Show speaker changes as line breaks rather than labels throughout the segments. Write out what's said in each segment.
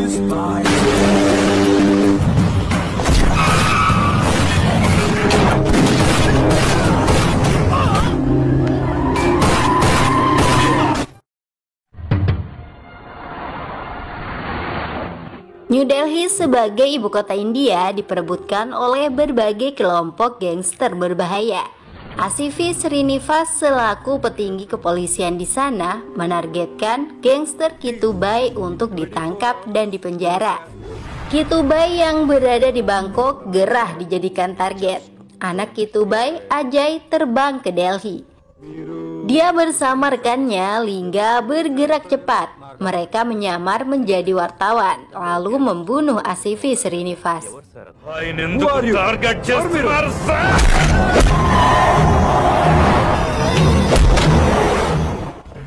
New Delhi sebagai ibu kota India diperebutkan oleh berbagai kelompok gangster berbahaya. Asifi Srinivas selaku petinggi kepolisian di sana menargetkan gangster Kitubai untuk ditangkap dan dipenjara. Kitubai yang berada di Bangkok gerah dijadikan target. Anak Kitubai, Ajay, terbang ke Delhi. Dia bersama rekannya Lingga bergerak cepat. Mereka menyamar menjadi wartawan lalu membunuh Asifi Srinivas.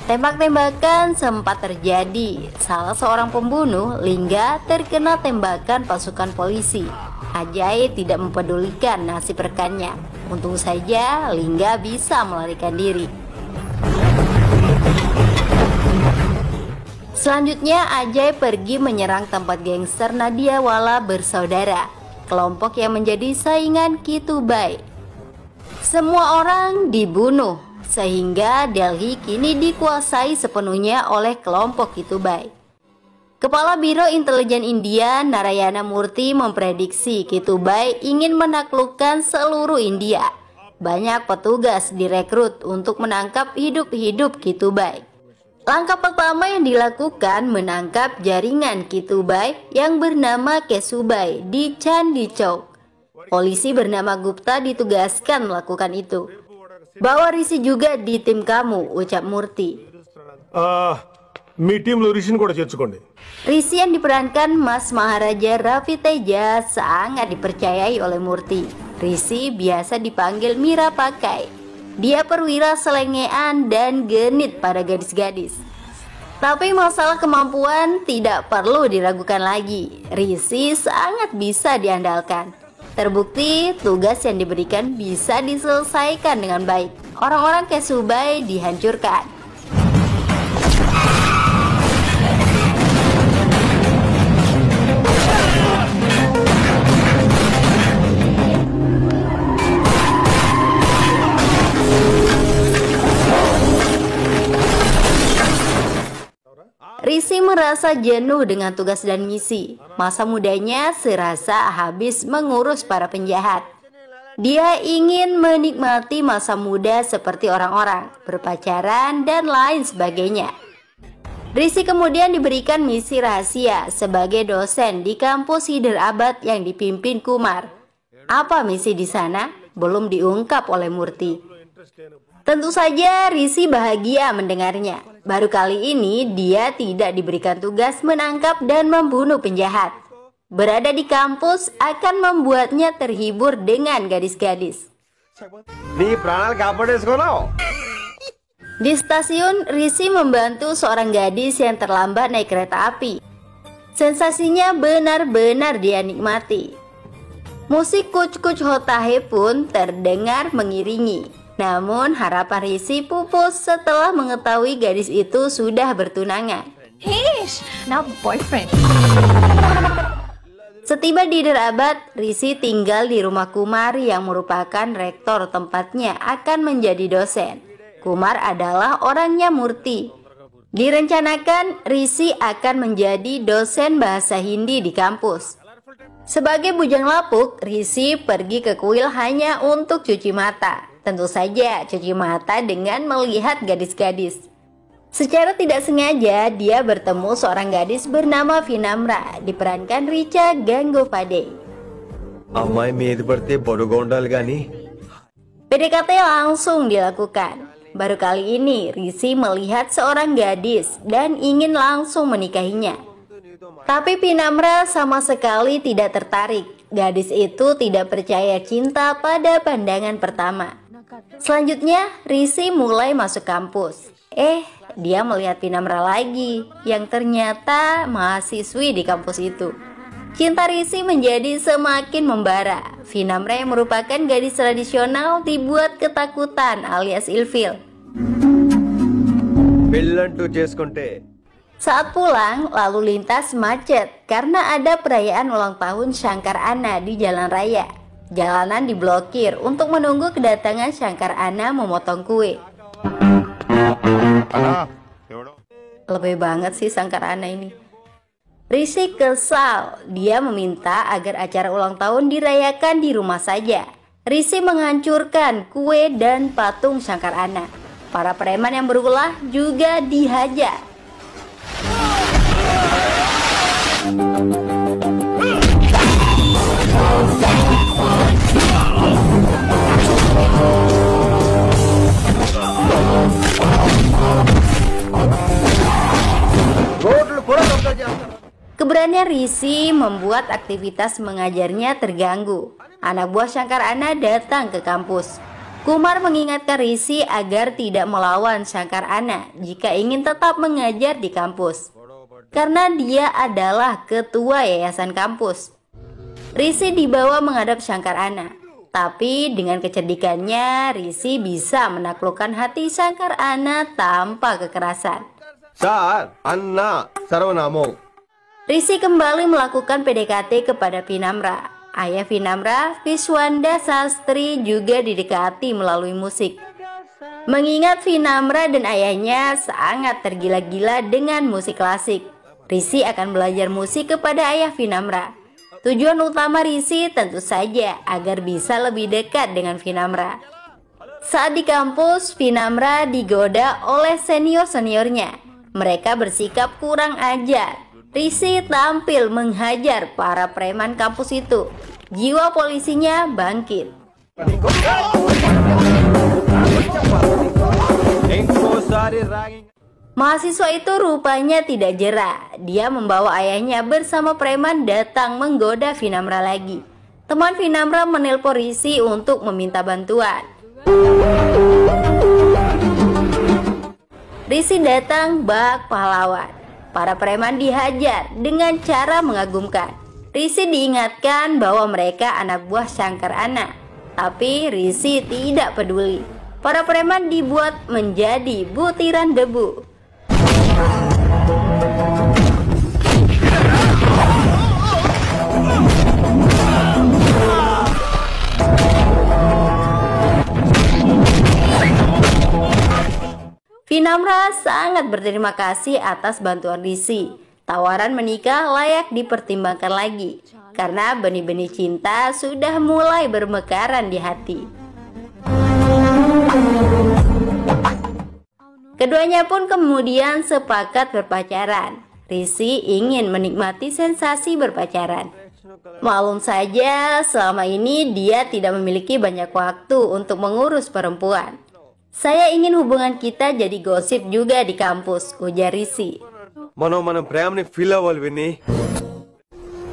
Tembak-tembakan sempat terjadi. Salah seorang pembunuh, Lingga, terkena tembakan pasukan polisi. Ajay tidak mempedulikan nasib rekannya. Untung saja Lingga bisa melarikan diri. Selanjutnya Ajay pergi menyerang tempat gangster Nadiawala bersaudara, kelompok yang menjadi saingan Kitubai. Semua orang dibunuh sehingga Delhi kini dikuasai sepenuhnya oleh kelompok Kitubai. Kepala Biro Intelijen India Narayana Murthy memprediksi Kitubai ingin menaklukkan seluruh India. Banyak petugas direkrut untuk menangkap hidup-hidup Kitubai. Langkah pertama yang dilakukan menangkap jaringan Kitubai yang bernama Kesubai di Chandni Chowk. Polisi bernama Gupta ditugaskan melakukan itu. Bawa Rishi juga di tim kamu, ucap Murthy. Rishi yang diperankan Mas Maharaja Ravi Teja sangat dipercayai oleh Murthy. Rishi biasa dipanggil Mira Pakai. Dia perwira selengean dan genit pada gadis-gadis. Tapi masalah kemampuan tidak perlu diragukan lagi. Rishi sangat bisa diandalkan. Terbukti tugas yang diberikan bisa diselesaikan dengan baik. Orang-orang Kesubai dihancurkan. Rishi merasa jenuh dengan tugas dan misi. Masa mudanya serasa habis mengurus para penjahat. Dia ingin menikmati masa muda seperti orang-orang, berpacaran dan lain sebagainya. Rishi kemudian diberikan misi rahasia sebagai dosen di kampus Hyderabad yang dipimpin Kumar. Apa misi di sana? Belum diungkap oleh Murthy. Tentu saja Rishi bahagia mendengarnya. Baru kali ini dia tidak diberikan tugas menangkap dan membunuh penjahat. Berada di kampus akan membuatnya terhibur dengan gadis-gadis. Di stasiun, Rishi membantu seorang gadis yang terlambat naik kereta api. Sensasinya benar-benar dia nikmati. Musik Kuch Kuch Hota Hai pun terdengar mengiringi. Namun harapan Rishi pupus setelah mengetahui gadis itu sudah bertunangan.
Now boyfriend.
Setiba di Hyderabad, Rishi tinggal di rumah Kumar yang merupakan rektor tempatnya akan menjadi dosen. Kumar adalah orangnya Murthy. Direncanakan Rishi akan menjadi dosen bahasa Hindi di kampus. Sebagai bujang lapuk, Rishi pergi ke kuil hanya untuk cuci mata. Tentu saja cuci mata dengan melihat gadis-gadis. Secara tidak sengaja dia bertemu seorang gadis bernama Vinamra, diperankan Richa Gangopade. PDKT langsung dilakukan. Baru kali ini Rishi melihat seorang gadis dan ingin langsung menikahinya. Tapi Vinamra sama sekali tidak tertarik. Gadis itu tidak percaya cinta pada pandangan pertama. Selanjutnya Rishi mulai masuk kampus. Dia melihat Vinamra lagi yang ternyata mahasiswi di kampus itu. Cinta Rishi menjadi semakin membara. Vinamra yang merupakan gadis tradisional dibuat ketakutan alias ilfil. Saat pulang, lalu lintas macet karena ada perayaan ulang tahun Shankar Anna di jalan raya. Jalanan diblokir untuk menunggu kedatangan Shankar Anna memotong kue. Lebih banget sih Shankar Anna ini. Rishi kesal, dia meminta agar acara ulang tahun dirayakan di rumah saja. Rishi menghancurkan kue dan patung Shankar Anna. Para preman yang berulah juga dihajar. Keberanian Rishi membuat aktivitas mengajarnya terganggu. Anak buah Shankar Anna datang ke kampus. Kumar mengingatkan Rishi agar tidak melawan Shankar Anna jika ingin tetap mengajar di kampus, karena dia adalah ketua yayasan kampus. Rishi dibawa menghadap Shankar Anna, tapi dengan kecerdikannya Rishi bisa menaklukkan hati Shankar Anna tanpa kekerasan.
Sar, Anna, Sarvanamo.
Rishi kembali melakukan PDKT kepada Vinamra. Ayah Vinamra, Vishwanda Sastri, juga didekati melalui musik. Mengingat Vinamra dan ayahnya sangat tergila-gila dengan musik klasik, Rishi akan belajar musik kepada ayah Vinamra. Tujuan utama Rishi tentu saja agar bisa lebih dekat dengan Vinamra. Saat di kampus, Vinamra digoda oleh senior-seniornya. Mereka bersikap kurang ajar. Rishi tampil menghajar para preman kampus itu. Jiwa polisinya bangkit. Mahasiswa itu rupanya tidak jera. Dia membawa ayahnya bersama preman datang menggoda Vinamra lagi. Teman Vinamra menelpon Rishi untuk meminta bantuan. Rishi datang bak pahlawan. Para preman dihajar dengan cara mengagumkan. Rishi diingatkan bahwa mereka anak buah Shankar Anna, tapi Rishi tidak peduli. Para preman dibuat menjadi butiran debu. Vinamra sangat berterima kasih atas bantuan Rishi. Tawaran menikah layak dipertimbangkan lagi, karena benih-benih cinta sudah mulai bermekaran di hati. Keduanya pun kemudian sepakat berpacaran. Rishi ingin menikmati sensasi berpacaran. Maklum saja, selama ini dia tidak memiliki banyak waktu untuk mengurus perempuan. Saya ingin hubungan kita jadi gosip juga di kampus, ujar Rishi.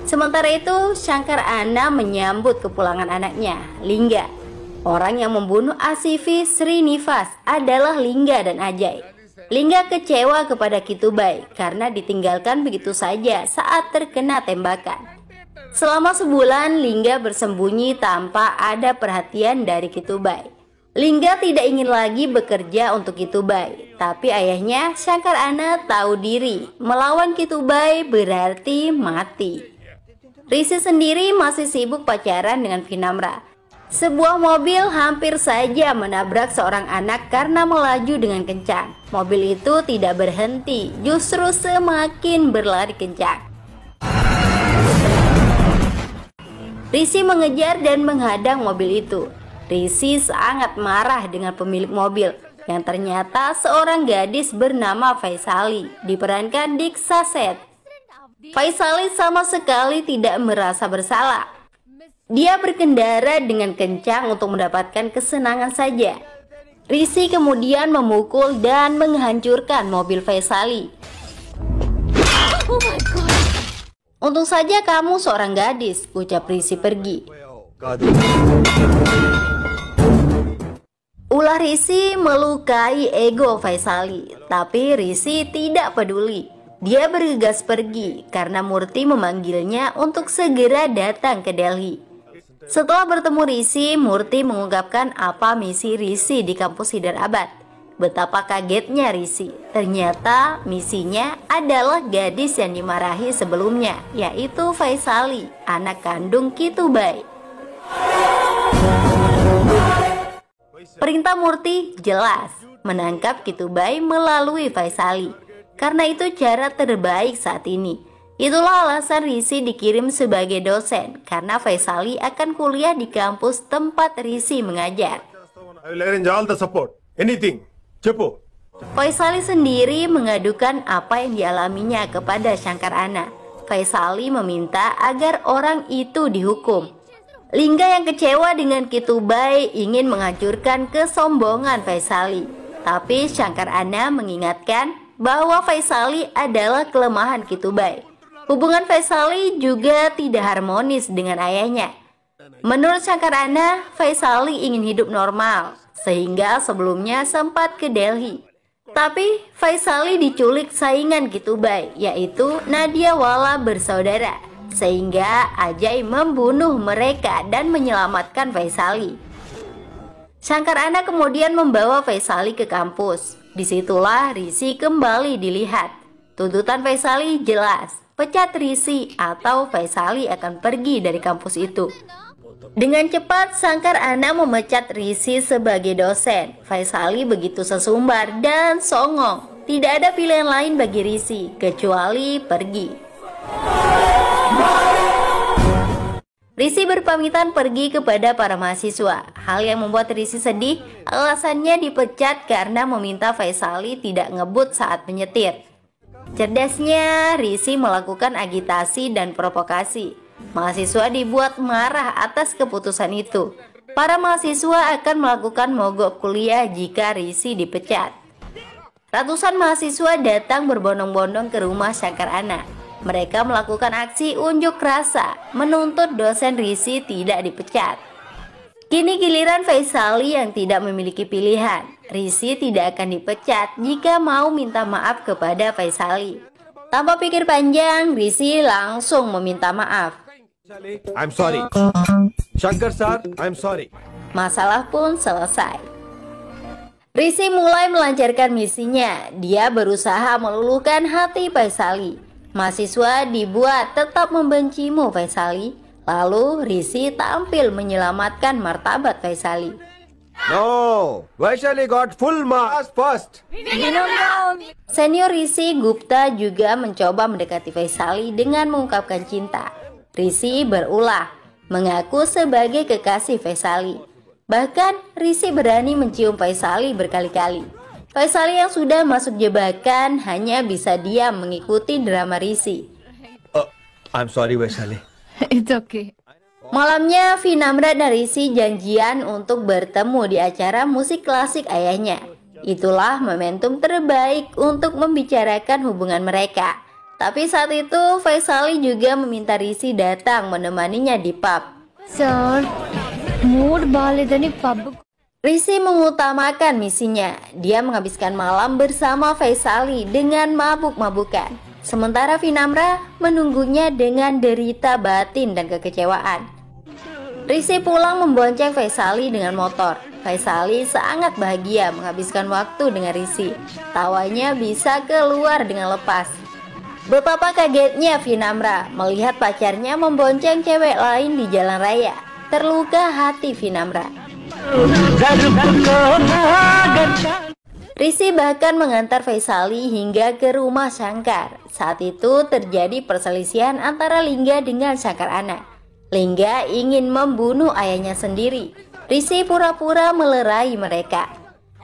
Sementara itu, Shankar Anna menyambut kepulangan anaknya, Lingga. Orang yang membunuh Asifi Srinivas adalah Lingga dan Ajay. Lingga kecewa kepada Kitubai karena ditinggalkan begitu saja saat terkena tembakan. Selama sebulan, Lingga bersembunyi tanpa ada perhatian dari Kitubai. Lingga tidak ingin lagi bekerja untuk Kitubai, tapi ayahnya Shankar Anna tahu diri, melawan Kitubai berarti mati. Rishi sendiri masih sibuk pacaran dengan Vinamra. Sebuah mobil hampir saja menabrak seorang anak karena melaju dengan kencang. Mobil itu tidak berhenti, justru semakin berlari kencang. Rishi mengejar dan menghadang mobil itu. Rishi sangat marah dengan pemilik mobil yang ternyata seorang gadis bernama Vaisali, diperankan Diksha Seth. Vaisali sama sekali tidak merasa bersalah. Dia berkendara dengan kencang untuk mendapatkan kesenangan saja. Rishi kemudian memukul dan menghancurkan mobil Vaisali.
Oh my God.
Untung saja kamu seorang gadis, ucap Rishi pergi. Ulah Rishi melukai ego Vaisali, tapi Rishi tidak peduli. Dia bergegas pergi karena Murti memanggilnya untuk segera datang ke Delhi. Setelah bertemu Rishi, Murti mengungkapkan apa misi Rishi di kampus Hyderabad. Betapa kagetnya Risi. Ternyata misinya adalah gadis yang dimarahi sebelumnya, yaitu Vaisali, anak kandung Kitubai. Perintah Murti jelas, menangkap Kitubai melalui Vaisali. Karena itu cara terbaik saat ini. Itulah alasan Risi dikirim sebagai dosen, karena Vaisali akan kuliah di kampus tempat Risi mengajar.
I will arrange all the support. Anything. Cepu.
Vaisali sendiri mengadukan apa yang dialaminya kepada Shankarana. Vaisali meminta agar orang itu dihukum. Lingga yang kecewa dengan Kitubai ingin menghancurkan kesombongan Vaisali. Tapi Shankarana mengingatkan bahwa Vaisali adalah kelemahan Kitubai. Hubungan Vaisali juga tidak harmonis dengan ayahnya. Menurut Shankarana, Vaisali ingin hidup normal, sehingga sebelumnya sempat ke Delhi. Tapi Vaisali diculik saingan Kitubai, yaitu Nadia Wala bersaudara, sehingga Ajay membunuh mereka dan menyelamatkan Vaisali. Shankarana kemudian membawa Vaisali ke kampus. Disitulah Risi kembali dilihat. Tuntutan Vaisali jelas, pecat Risi atau Vaisali akan pergi dari kampus itu. Dengan cepat Shankarana memecat Risi sebagai dosen. Vaisali begitu sesumbar dan songong. Tidak ada pilihan lain bagi Risi kecuali pergi. Risi berpamitan pergi kepada para mahasiswa. Hal yang membuat Risi sedih, alasannya dipecat karena meminta Vaisali tidak ngebut saat menyetir. Cerdasnya, Risi melakukan agitasi dan provokasi. Mahasiswa dibuat marah atas keputusan itu. Para mahasiswa akan melakukan mogok kuliah jika Risi dipecat. Ratusan mahasiswa datang berbondong-bondong ke rumah Shankarana. Mereka melakukan aksi unjuk rasa, menuntut dosen Risi tidak dipecat. Kini giliran Vaisali yang tidak memiliki pilihan. Risi tidak akan dipecat jika mau minta maaf kepada Vaisali. Tanpa pikir panjang, Risi langsung meminta maaf.
I'm sorry. Shankar sir, I'm sorry.
Masalah pun selesai. Risi mulai melancarkan misinya. Dia berusaha meluluhkan hati Vaisali. Mahasiswa dibuat tetap membencimu Vaisali. Lalu Risi tampil menyelamatkan martabat Vaisali.
No, Vaishali got full marks first.
Senior Risi, Gupta, juga mencoba mendekati Vaisali dengan mengungkapkan cinta. Risi berulah, mengaku sebagai kekasih Vaisali. Bahkan Risi berani mencium Vaisali berkali-kali. Vaisali yang sudah masuk jebakan hanya bisa diam mengikuti drama Risi.
I'm sorry Vaishali.
It's okay.
Malamnya Vinamra dan Risi janjian untuk bertemu di acara musik klasik ayahnya. Itulah momentum terbaik untuk membicarakan hubungan mereka. Tapi saat itu Vaisali juga meminta Risi datang menemaninya di pub.
Sir, mood baledani pub.
Risi mengutamakan misinya. Dia menghabiskan malam bersama Vaisali dengan mabuk-mabukan. Sementara Vinamra menunggunya dengan derita batin dan kekecewaan. Risi pulang membonceng Vaisali dengan motor. Vaisali sangat bahagia menghabiskan waktu dengan Risi. Tawanya bisa keluar dengan lepas. Betapa kagetnya Vinamra melihat pacarnya membonceng cewek lain di jalan raya. Terluka hati Vinamra. Risi bahkan mengantar Vaisali hingga ke rumah Shankar. Saat itu terjadi perselisihan antara Lingga dengan Shankarana. Lingga ingin membunuh ayahnya sendiri. Risi pura-pura melerai mereka.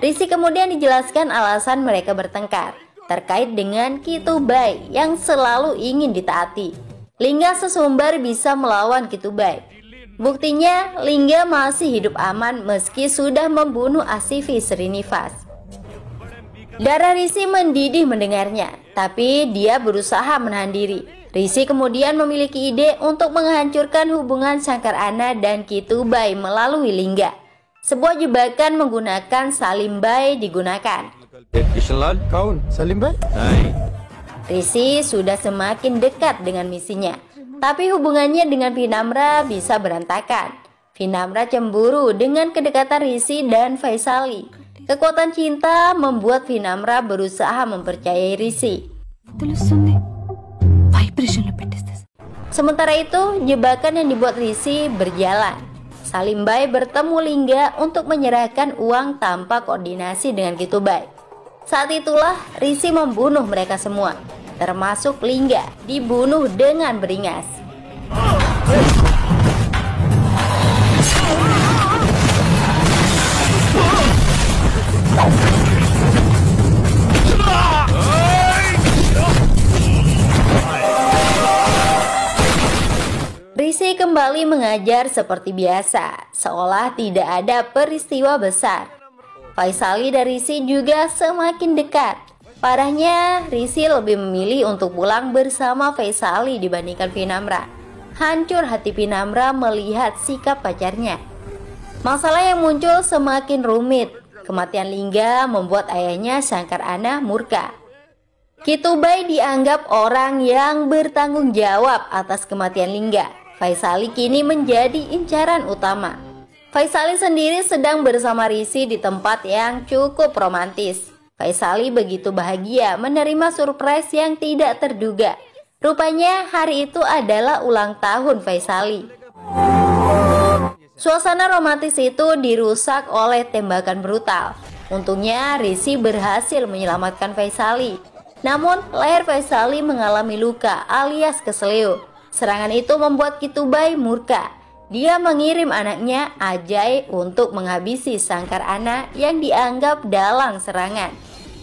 Risi kemudian dijelaskan alasan mereka bertengkar terkait dengan Kitubai yang selalu ingin ditaati. Lingga sesumbar bisa melawan Kitubai. Buktinya Lingga masih hidup aman meski sudah membunuh Asifi Srinivas. Darah Risi mendidih mendengarnya, tapi dia berusaha menahan diri. Risi kemudian memiliki ide untuk menghancurkan hubungan Shankarana dan Kitubai melalui Lingga. Sebuah jebakan menggunakan Salimbai digunakan. Risi sudah semakin dekat dengan misinya, tapi hubungannya dengan Vinamra bisa berantakan. Vinamra cemburu dengan kedekatan Risi dan Vaisali. Kekuatan cinta membuat Vinamra berusaha mempercayai Rishi.
తెలుస్తుంది వైబ్రేషన్ లో పెట్టేస్తే
Sementara itu, jebakan yang dibuat Rishi berjalan. Salimbai bertemu Lingga untuk menyerahkan uang tanpa koordinasi dengan Kitubai. Saat itulah Rishi membunuh mereka semua, termasuk Lingga, dibunuh dengan beringas. Rishi kembali mengajar seperti biasa, seolah tidak ada peristiwa besar. Faisali dan Rishi juga semakin dekat. Parahnya, Rishi lebih memilih untuk pulang bersama Faisali dibandingkan Vinamra. Hancur hati Vinamra melihat sikap pacarnya. Masalah yang muncul semakin rumit. Kematian Lingga membuat ayahnya Sangkarana murka. Kitubai dianggap orang yang bertanggung jawab atas kematian Lingga. Faisali kini menjadi incaran utama. Faisali sendiri sedang bersama Rishi di tempat yang cukup romantis. Faisali begitu bahagia menerima surprise yang tidak terduga. Rupanya hari itu adalah ulang tahun Faisali. Suasana romantis itu dirusak oleh tembakan brutal. Untungnya Rishi berhasil menyelamatkan Faisali. Namun leher Faisali mengalami luka alias kesleo. Serangan itu membuat Kitubai murka. Dia mengirim anaknya Ajay untuk menghabisi Sangkarana yang dianggap dalang serangan.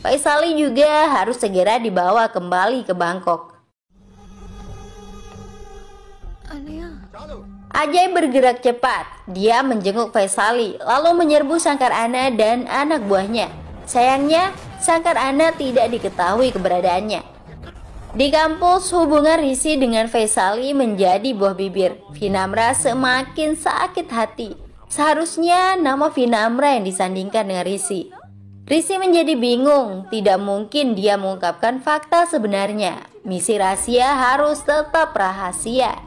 Faisali juga harus segera dibawa kembali ke Bangkok. Ajay bergerak cepat. Dia menjenguk Faisali lalu menyerbu Sangkarana dan anak buahnya. Sayangnya Sangkarana tidak diketahui keberadaannya. Di kampus, hubungan Rishi dengan Faisali menjadi buah bibir. Vinamra semakin sakit hati. Seharusnya nama Vinamra yang disandingkan dengan Rishi. Rishi menjadi bingung, tidak mungkin dia mengungkapkan fakta sebenarnya. Misi rahasia harus tetap rahasia.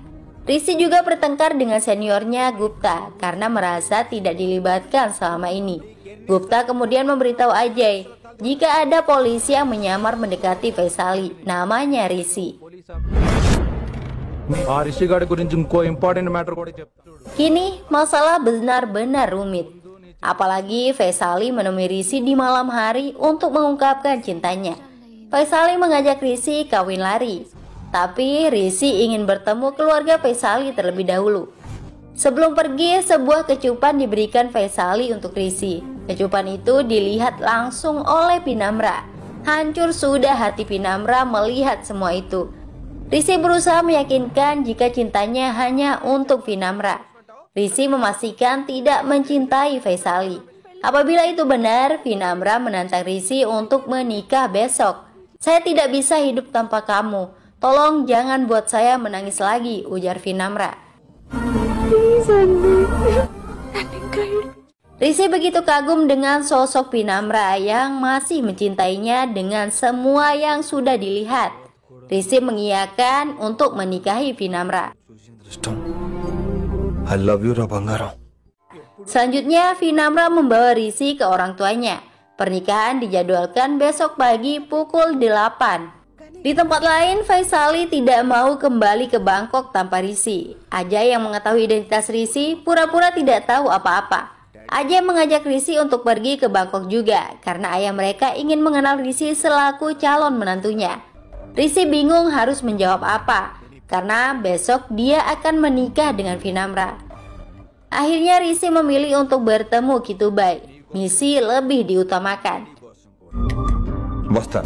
Rishi juga bertengkar dengan seniornya Gupta karena merasa tidak dilibatkan selama ini. Gupta kemudian memberitahu Ajay jika ada polisi yang menyamar mendekati Faisali, namanya Rishi. Kini masalah benar-benar rumit. Apalagi Faisali menemui Rishi di malam hari untuk mengungkapkan cintanya. Faisali mengajak Rishi kawin lari, tapi Rishi ingin bertemu keluarga Faisali terlebih dahulu. Sebelum pergi, sebuah kecupan diberikan Faisali untuk Rishi. Kecupan itu dilihat langsung oleh Vinamra. Hancur sudah hati Vinamra melihat semua itu. Rishi berusaha meyakinkan jika cintanya hanya untuk Vinamra. Rishi memastikan tidak mencintai Faisali. Apabila itu benar, Vinamra menantang Rishi untuk menikah besok. Saya tidak bisa hidup tanpa kamu. Tolong jangan buat saya menangis lagi, ujar Vinamra. Rishi begitu kagum dengan sosok Vinamra yang masih mencintainya dengan semua yang sudah dilihat. Rishi mengiyakan untuk menikahi Vinamra.
I love you, Rabangara.
Selanjutnya, Vinamra membawa Rishi ke orang tuanya. Pernikahan dijadwalkan besok pagi pukul 8. Di tempat lain, Faisali tidak mau kembali ke Bangkok tanpa Rishi. Ajay yang mengetahui identitas Rishi pura-pura tidak tahu apa-apa. Ajay mengajak Rishi untuk pergi ke Bangkok juga karena ayah mereka ingin mengenal Rishi selaku calon menantunya. Rishi bingung harus menjawab apa karena besok dia akan menikah dengan Vinamra. Akhirnya Rishi memilih untuk bertemu Kitubai. Misi lebih diutamakan.
Basta.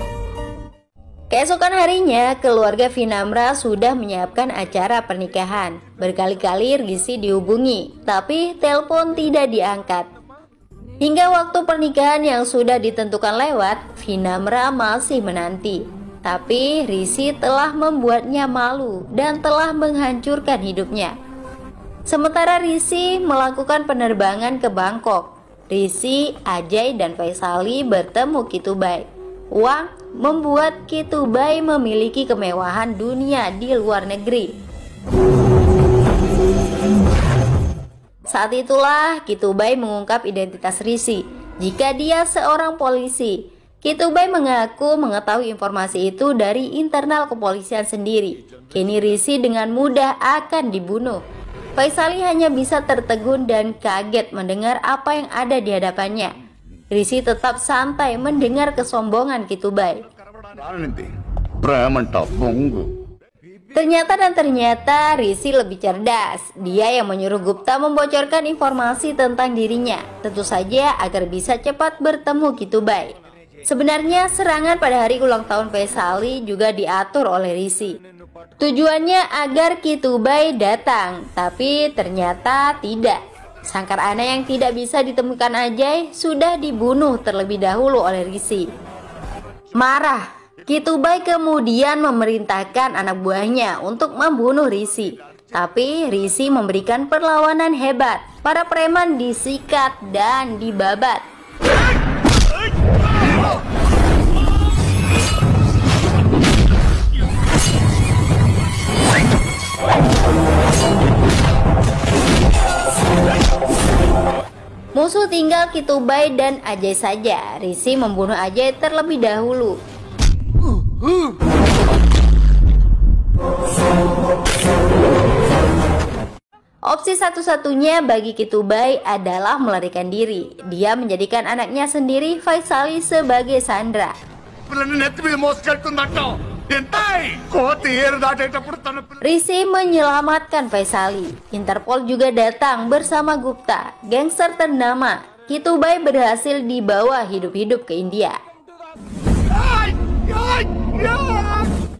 Keesokan harinya, keluarga Vinamra sudah menyiapkan acara pernikahan. Berkali-kali Rishi dihubungi, tapi telepon tidak diangkat. Hingga waktu pernikahan yang sudah ditentukan lewat, Vinamra masih menanti. Tapi Rishi telah membuatnya malu dan telah menghancurkan hidupnya. Sementara Rishi melakukan penerbangan ke Bangkok, Rishi, Ajay, dan Faisali bertemu Kitubai. Uang membuat Kitubai memiliki kemewahan dunia di luar negeri. Saat itulah Kitubai mengungkap identitas Rishi. jika dia seorang polisi. Kitubai mengaku mengetahui informasi itu dari internal kepolisian sendiri. Kini Rishi dengan mudah akan dibunuh. Faisali hanya bisa tertegun dan kaget mendengar apa yang ada di hadapannya. Rishi tetap santai mendengar kesombongan Kitubai. Ternyata Rishi lebih cerdas. Dia yang menyuruh Gupta membocorkan informasi tentang dirinya, tentu saja agar bisa cepat bertemu Kitubai. Sebenarnya serangan pada hari ulang tahun Faisali juga diatur oleh Rishi. Tujuannya agar Kitubai datang, tapi ternyata tidak. Sangkar aneh yang tidak bisa ditemukan Ajay sudah dibunuh terlebih dahulu oleh Rishi. Marah, Kitubai kemudian memerintahkan anak buahnya untuk membunuh Rishi. Tapi Rishi memberikan perlawanan hebat. Para preman disikat dan dibabat. Musuh tinggal Kitubai dan Ajay saja. Rishi membunuh Ajay terlebih dahulu. Opsi satu-satunya bagi Kitubai adalah melarikan diri. Dia menjadikan anaknya sendiri, Faisali, sebagai sandera. Rishi menyelamatkan Faisali. Interpol juga datang bersama Gupta, gangster ternama. Kitubai berhasil dibawa hidup-hidup ke India.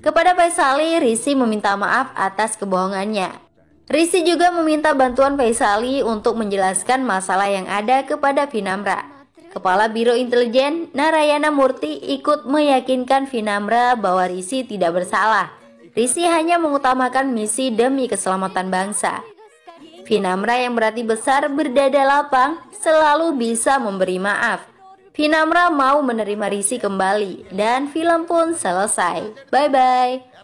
Kepada Faisali, Rishi meminta maaf atas kebohongannya. Rishi juga meminta bantuan Faisali untuk menjelaskan masalah yang ada kepada Vinamra. Kepala Biro Intelijen Narayana Murthy ikut meyakinkan Vinamra bahwa Rishi tidak bersalah. Rishi hanya mengutamakan misi demi keselamatan bangsa. Vinamra yang berarti besar, berdada lapang, selalu bisa memberi maaf. Vinamra mau menerima Rishi kembali dan film pun selesai. Bye-bye.